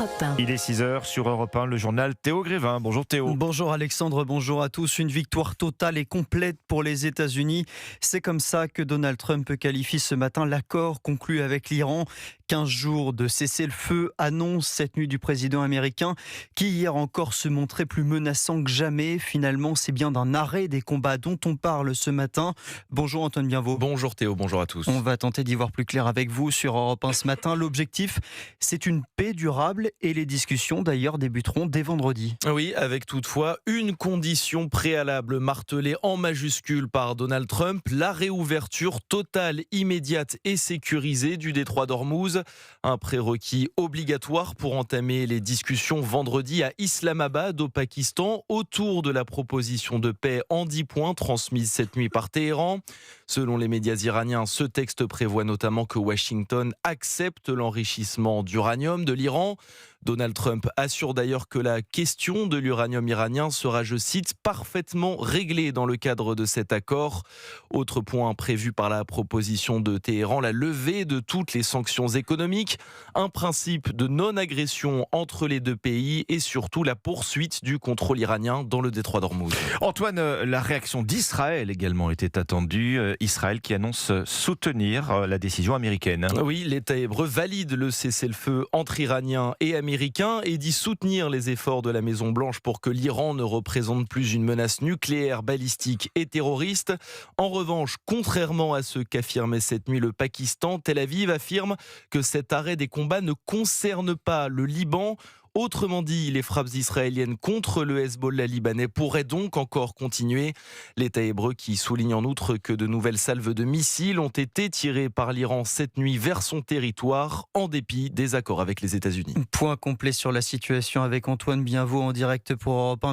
Europe 1. Il est 6h sur Europe 1, le journal Théo Grévin. Bonjour Théo. Bonjour Alexandre, bonjour à tous. Une victoire totale et complète pour les États-Unis. C'est comme ça que Donald Trump qualifie ce matin l'accord conclu avec l'Iran. 15 jours de cessez-le-feu, annonce cette nuit du président américain qui hier encore se montrait plus menaçant que jamais. Finalement, c'est bien d'un arrêt des combats dont on parle ce matin. Bonjour Antoine Bienvaux. Bonjour Théo, bonjour à tous. On va tenter d'y voir plus clair avec vous sur Europe 1 ce matin. L'objectif, c'est une paix durable et les discussions d'ailleurs débuteront dès vendredi. Oui, avec toutefois une condition préalable martelée en majuscule par Donald Trump, la réouverture totale, immédiate et sécurisée du détroit d'Ormuz. Un prérequis obligatoire pour entamer les discussions vendredi à Islamabad au Pakistan autour de la proposition de paix en 10 points transmise cette nuit par Téhéran. Selon les médias iraniens, ce texte prévoit notamment que Washington accepte l'enrichissement d'uranium de l'Iran. Donald Trump assure d'ailleurs que la question de l'uranium iranien sera, je cite, parfaitement réglée dans le cadre de cet accord. Autre point prévu par la proposition de Téhéran, la levée de toutes les sanctions économiques, un principe de non-agression entre les deux pays et surtout la poursuite du contrôle iranien dans le détroit d'Ormuz. Antoine, la réaction d'Israël également était attendue. Israël qui annonce soutenir la décision américaine. Oui, l'État hébreu valide le cessez-le-feu entre Iraniens et Américains et dit soutenir les efforts de la Maison-Blanche pour que l'Iran ne représente plus une menace nucléaire, balistique et terroriste. En revanche, contrairement à ce qu'affirmait cette nuit le Pakistan, Tel Aviv affirme que cet arrêt des combats ne concerne pas le Liban. Autrement dit, les frappes israéliennes contre le Hezbollah libanais pourraient donc encore continuer. L'État hébreu qui souligne en outre que de nouvelles salves de missiles ont été tirées par l'Iran cette nuit vers son territoire, en dépit des accords avec les États-Unis. Point complet sur la situation avec Antoine Bienvaux en direct pour Europe 1.